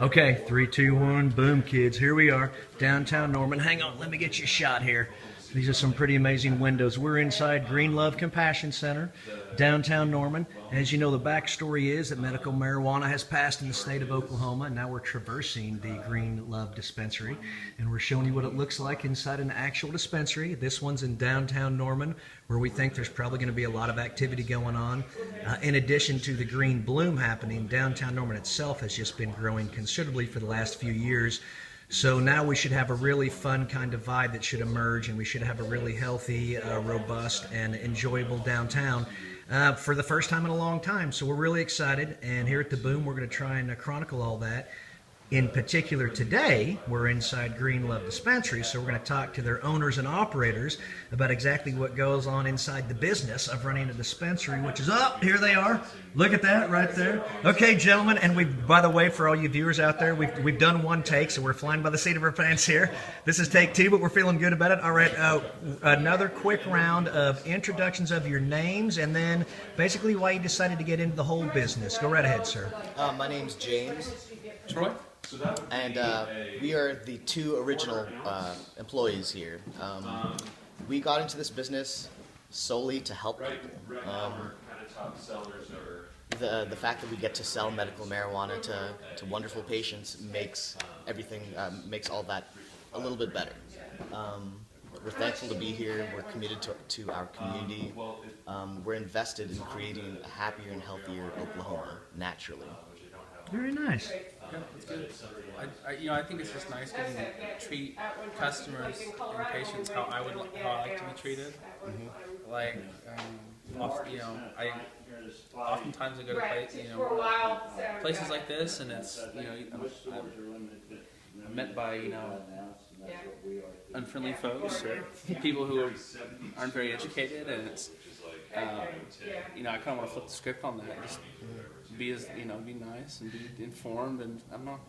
Okay, 3, 2, 1, boom, kids. Here we are, downtown Norman. Hang on, let me get you a shot here. These are some pretty amazing windows. We're inside GreenLove Compassion Center, downtown Norman. As you know, the backstory is that medical marijuana has passed in the state of Oklahoma, and now we're traversing the GreenLove Dispensary, and we're showing you what it looks like inside an actual dispensary. This one's in downtown Norman, where we think there's probably going to be a lot of activity going on. In addition to the green bloom happening, downtown Norman itself has just been growing considerably for the last few years. So now we should have a really fun kind of vibe that should emerge, and we should have a really healthy, robust, and enjoyable downtown for the first time in a long time. So we're really excited, and here at the Boom, we're going to try and chronicle all that. In particular, today, we're inside GreenLove Dispensary, so we're going to talk to their owners and operators about exactly what goes on inside the business of running a dispensary, which is, oh, here they are. Look at that right there. Okay, gentlemen, and by the way, for all you viewers out there, we've done one take, so we're flying by the seat of our pants here. This is take 2, but we're feeling good about it. All right, another quick round of introductions of your names, and then basically why you decided to get into the whole business. Go right ahead, sir. My name's James. Troy? And we are the 2 original employees here. We got into this business solely to help people. The fact that we get to sell medical marijuana to wonderful patients makes everything, makes all that a little bit better. We're thankful to be here. We're committed to our community. We're invested in creating a happier and healthier Oklahoma, naturally. Very nice. Yeah, that's good. I think it's just nice getting to treat customers and patients how I like to be treated. Mm-hmm. Like, oftentimes I go to places like this, and it's I'm met by unfriendly folks or people who aren't very educated, and it's I kind of want to flip the script on that. Just be nice and be informed, and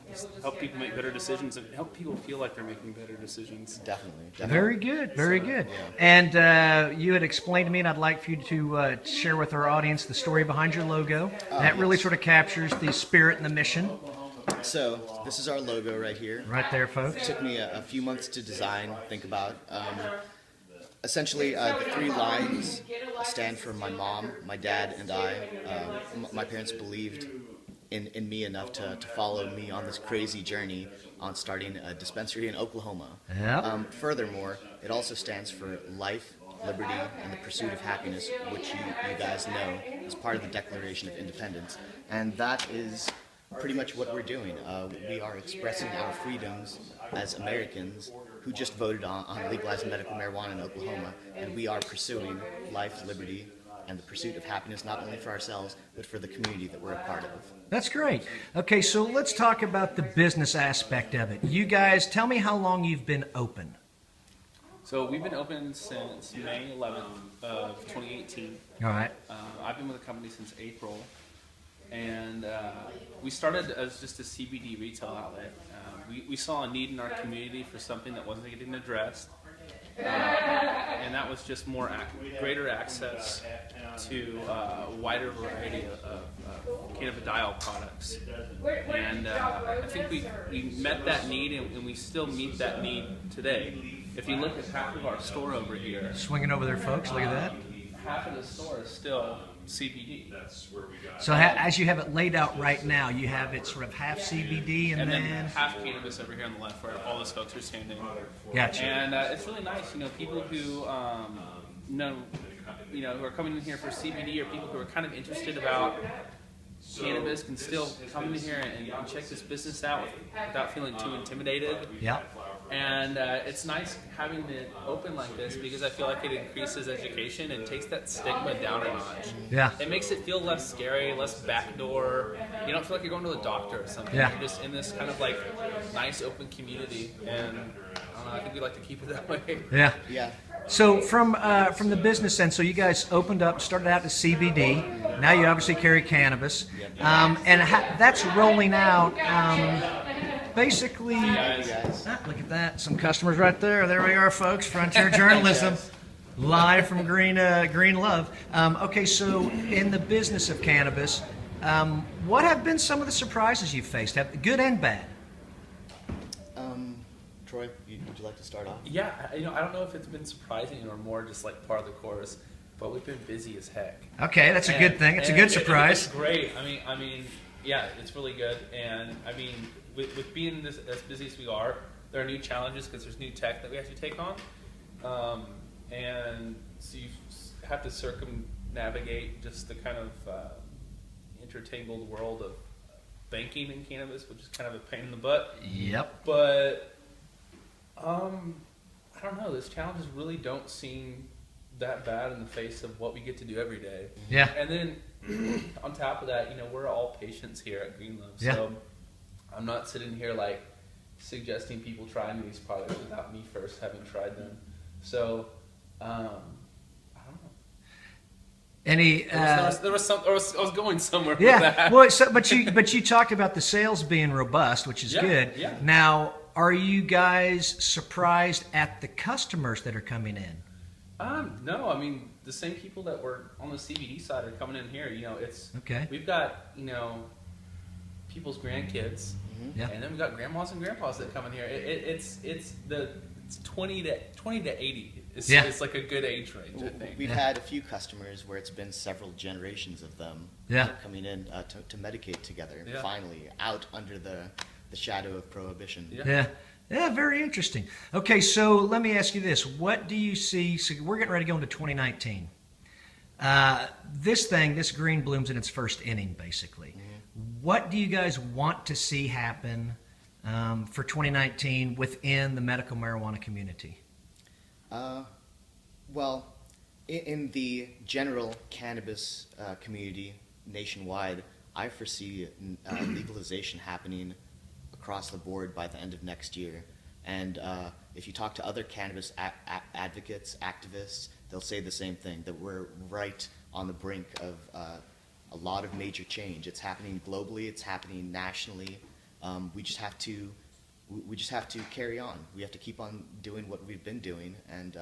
just help people make better decisions and help people feel like they're making better decisions. Definitely. Very good, very good. Yeah. And you had explained to me, and I'd like for you to share with our audience the story behind your logo. That really sort of captures the spirit and the mission. So this is our logo right here. Right there, folks. It took me a few months to design, think about. Essentially, the 3 lines stand for my mom, my dad, and I. My parents believed in me enough to follow me on this crazy journey on starting a dispensary in Oklahoma. Yep. Furthermore, it also stands for life, liberty, and the pursuit of happiness, which you guys know is part of the Declaration of Independence. And that is pretty much what we're doing. We are expressing our freedoms as Americans who just voted on legalizing medical marijuana in Oklahoma, and we are pursuing life, liberty, and the pursuit of happiness not only for ourselves, but for the community that we're a part of. That's great. Okay, so let's talk about the business aspect of it. You guys, tell me how long you've been open. So we've been open since May 11th of 2018. All right. I've been with the company since April, and we started as just a CBD retail outlet. We saw a need in our community for something that wasn't getting addressed, and that was just greater access to a wider variety of cannabidiol products. And I think we met that need, and we still meet that need today. If you look at half of our store over here, Swinging over there, folks, look at that. half of the store is still CBD. So as you have it laid out right now, you have it sort of half CBD and then then half cannabis over here on the left where all those folks are standing. Gotcha. And it's really nice, people who who are coming in here for CBD, or people who are kind of interested about cannabis can still come in here and check this business out without feeling too intimidated. Yeah. And it's nice having it open like this because I feel like it increases education and takes that stigma down a notch. Yeah. It makes it feel less scary, less backdoor. You don't feel like you're going to a doctor or something. Yeah. You're just in this kind of like nice open community, and I think we like to keep it that way. Yeah. Yeah. So from the business end, so you guys opened up, started out as CBD. Now you obviously carry cannabis, and that's rolling out. Basically, look at that. Some customers right there. There we are, folks. Frontier Journalism, live from GreenLove. Okay, so in the business of cannabis, What have been some of the surprises you've faced, good and bad? Troy, would you like to start off? Yeah, I don't know if it's been surprising or more just like part of the course, but we've been busy as heck. Okay, that's a good thing. It's a good surprise. It's great. I mean, yeah, it's really good. And I mean, with being as busy as we are, there are new challenges because there's new tech that we have to take on, and so you have to circumnavigate just the kind of intertangled world of banking in cannabis, which is kind of a pain in the butt. Yep. But I don't know. Those challenges really don't seem that bad in the face of what we get to do every day. Yeah. And then on top of that, we're all patients here at GreenLove. Yeah. So I'm not sitting here like suggesting people try these products without me first having tried them. So I don't know. Any? I was going somewhere Yeah. with that. Well, but you talked about the sales being robust, which is good. Yeah. Now, are you guys surprised at the customers that are coming in? No, I mean the same people that were on the CBD side are coming in here. It's okay. We've got people's grandkids, Yeah. and then we've got grandmas and grandpas that come in here. It's 20 to 80. It's like a good age range, I think. We've had a few customers where it's been several generations of them coming in to medicate together, finally, out under the shadow of prohibition. Yeah, very interesting. Okay, so let me ask you this. What do you see? So we're getting ready to go into 2019. This green blooms in its first inning, basically. Mm-hmm. What do you guys want to see happen for 2019 within the medical marijuana community? Well, in the general cannabis community nationwide, I foresee legalization happening across the board by the end of next year. And if you talk to other cannabis advocates, activists, they'll say the same thing, that we're right on the brink of a lot of major change. It's happening globally, it's happening nationally. We just have to carry on. We have to keep on doing what we've been doing and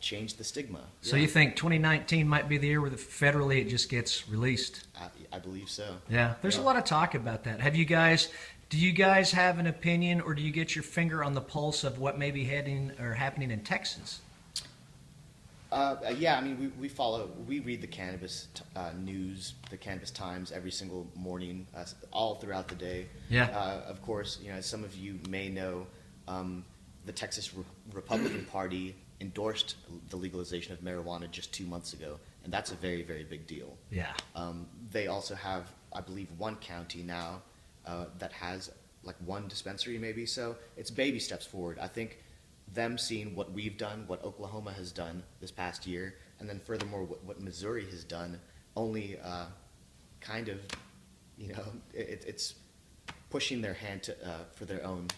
change the stigma. So you think 2019 might be the year where federally it just gets released? I believe so. Yeah, there's a lot of talk about that. Do you guys have an opinion, or do you get your finger on the pulse of what may be happening in Texas? Yeah, I mean, we read the cannabis news, the Cannabis Times every single morning, all throughout the day. Yeah. Of course, as some of you may know, the Texas Republican Party endorsed the legalization of marijuana just 2 months ago, and that's a very, very big deal. Yeah. They also have, I believe, one county now that has like one dispensary maybe, so it's baby steps forward. I think them seeing what we've done, what Oklahoma has done this past year, and then furthermore what Missouri has done, only kind of, it's pushing their hand for their own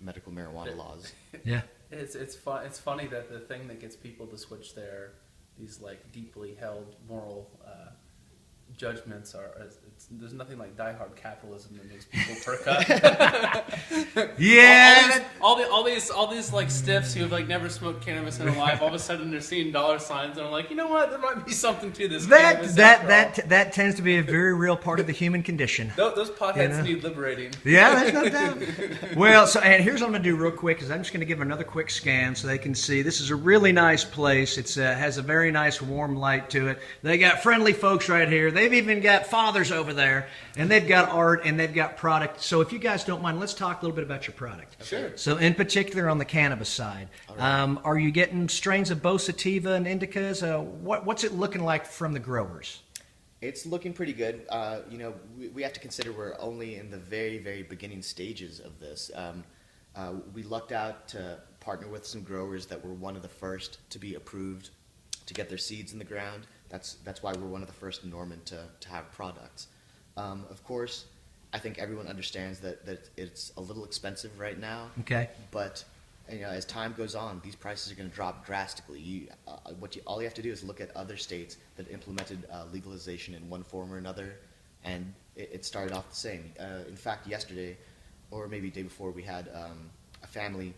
medical marijuana laws. Yeah. It's funny that the thing that gets people to switch these like deeply held moral judgments there's nothing like diehard capitalism that makes people perk up. Yeah. All these like stiffs who have like never smoked cannabis in their life, all of a sudden they're seeing dollar signs and I'm like, you know what? There might be something to this. That tends to be a very real part of the human condition. Those potheads need liberating. Yeah, there's no doubt. Well, and here's what I'm going to do real quick is I'm just going to give another quick scan so they can see. This is a really nice place. It has a very nice warm light to it. They got friendly folks right here. They've even got fathers over there, and they've got art and they've got product. So if you guys don't mind, let's talk a little bit about your product. Sure. So in particular on the cannabis side, right. Are you getting strains of both sativa and indicas? What's it looking like from the growers? It's looking pretty good. We have to consider we're only in the very, very beginning stages of this. We lucked out to partner with some growers that were one of the first to be approved to get their seeds in the ground. That's why we're one of the first in Norman to have products. Of course, I think everyone understands that it's a little expensive right now. Okay. But as time goes on, these prices are going to drop drastically. All you have to do is look at other states that implemented legalization in one form or another, and it started off the same. In fact, yesterday, or maybe the day before, we had a family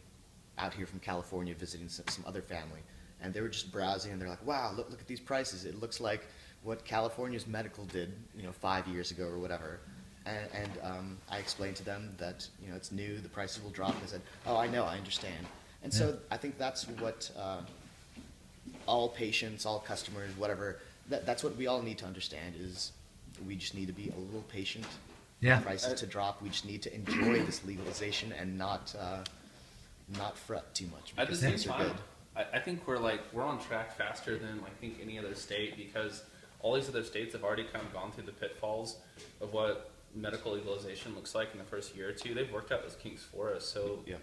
out here from California visiting some other family, and they were just browsing, and they're like, "Wow, look at these prices! It looks like what California's medical did, 5 years ago or whatever. And I explained to them that, it's new, the prices will drop. They said, oh, I know, I understand. And so I think that's what all patients, all customers, whatever, that's what we all need to understand is we just need to be a little patient. Yeah. Prices to drop. We just need to enjoy this legalization and not fret too much. At the Because same things are time, good. I think we're on track faster than I think any other state, because all these other states have already kind of gone through the pitfalls of what medical legalization looks like in the first year or two. They've worked out those kinks for us, so Yeah.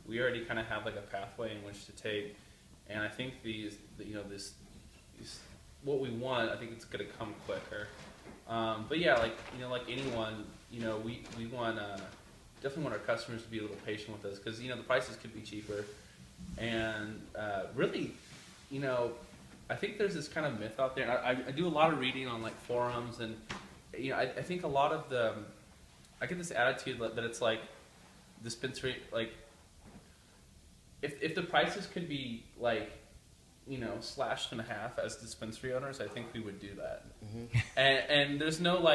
we already kind of have like a pathway in which to take. And I think these what we want, I think it's going to come quicker. But yeah, like anyone, we want definitely want our customers to be a little patient with us, because the prices could be cheaper, and really, I think there's this kind of myth out there. And I do a lot of reading on like forums, and I think a lot of I get this attitude that it's like dispensary, like if the prices could be like slashed in half as dispensary owners, I think we would do that. Mm-hmm. And there's no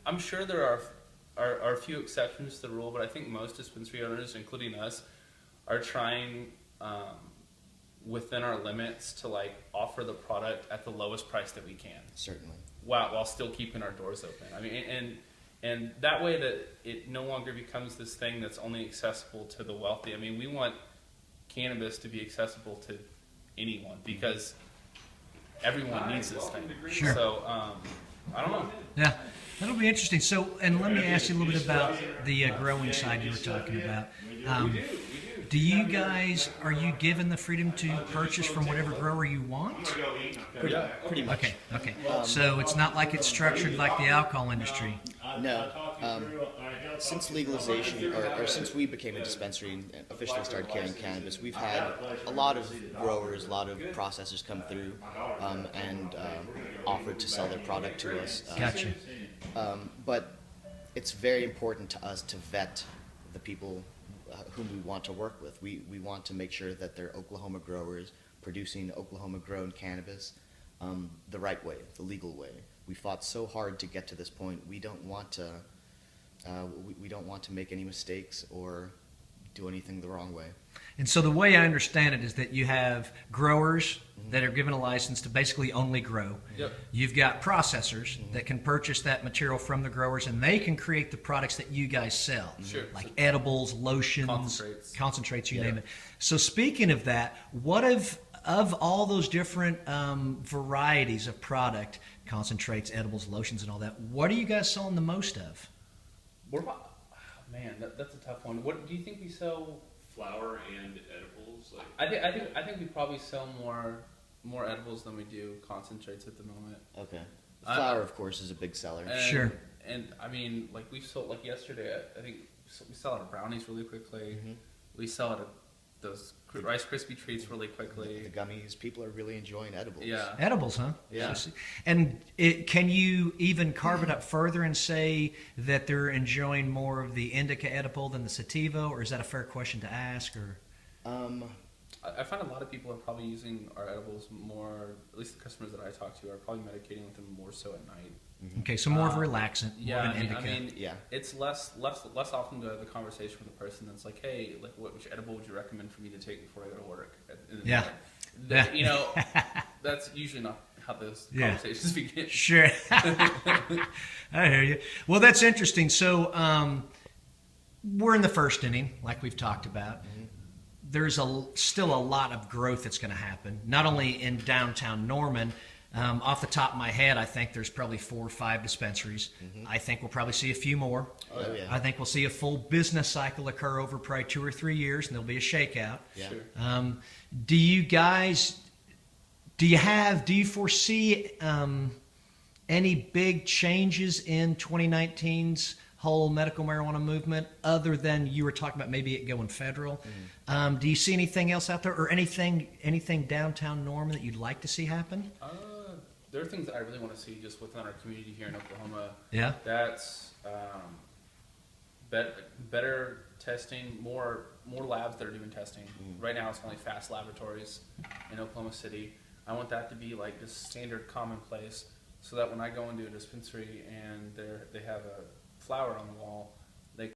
I'm sure there are a few exceptions to the rule, but I think most dispensary owners, including us, are trying within our limits to offer the product at the lowest price that we can. Certainly. While still keeping our doors open. I mean, and that way that it no longer becomes this thing that's only accessible to the wealthy. I mean, we want cannabis to be accessible to anyone, because everyone needs this thing. Sure. So, I don't know. Yeah, that'll be interesting. So, and let me ask you a little bit about the growing side you were talking about. Do you guys, are you given the freedom to purchase from whatever grower you want? Pretty much. Okay. So it's not like it's structured like the alcohol industry. No. Since legalization, or since we became a dispensary and officially started carrying cannabis, we've had a lot of growers, a lot of processors come through and offer to sell their product to us. Gotcha. But it's very important to us to vet the people whom we want to work with. We want to make sure that they're Oklahoma growers producing Oklahoma-grown cannabis the right way, the legal way. We fought so hard to get to this point. We don't want to. We don't want to make any mistakes or do anything the wrong way. And so the way I understand it is that you have growers that are given a license to basically only grow. Yep. You've got processors that can purchase that material from the growers, and they can create the products that you guys sell. Sure. Like edibles, lotions, concentrates, you name it. So speaking of that, what of all those different varieties of product, concentrates, edibles, lotions, and all that, what are you guys selling the most of? Man, that's a tough one. What do you think we sell? Flour and edibles. I think we probably sell more edibles than we do concentrates at the moment. Okay. Flour, of course, is a big seller. Sure. And I mean, we sold yesterday. I think we sell out of brownies really quickly. Mm-hmm. We sell out of those Rice Krispie treats really quickly. The gummies, people are really enjoying edibles. Yeah. Edibles, huh? Yeah. And can you even carve it up further and say that they're enjoying more of the indica edible than the sativa, or is that a fair question to ask? Or I find a lot of people are probably using our edibles more, at least the customers that I talk to are probably medicating with them more so at night. okay, so more of a relaxant, more Yeah, of an indica. Yeah. It's less often the conversation with the person that's like, hey, which edible would you recommend for me to take before I go to work? Yeah. That's usually not how those Yeah. conversations begin. Sure. I hear you. Well, that's interesting. So we're in the first inning, like we've talked about. There's still a lot of growth that's going to happen, not only in downtown Norman. Off the top of my head, I think there's probably 4 or 5 dispensaries. I think we'll probably see a few more. Oh, yeah. I think we'll see a full business cycle occur over probably 2 or 3 years, and there'll be a shakeout. Yeah. Sure. Do you guys, do you foresee any big changes in 2019's whole medical marijuana movement, other than you were talking about maybe it going federal? Do you see anything else out there, or anything downtown Norman that you'd like to see happen? There are things that I really want to see just within our community here in Oklahoma. Yeah. That's better testing, more labs that are doing testing. Right now, it's only fast laboratories in Oklahoma City. I want that to be like just standard commonplace, so that when I go into a dispensary and they have a flower on the wall,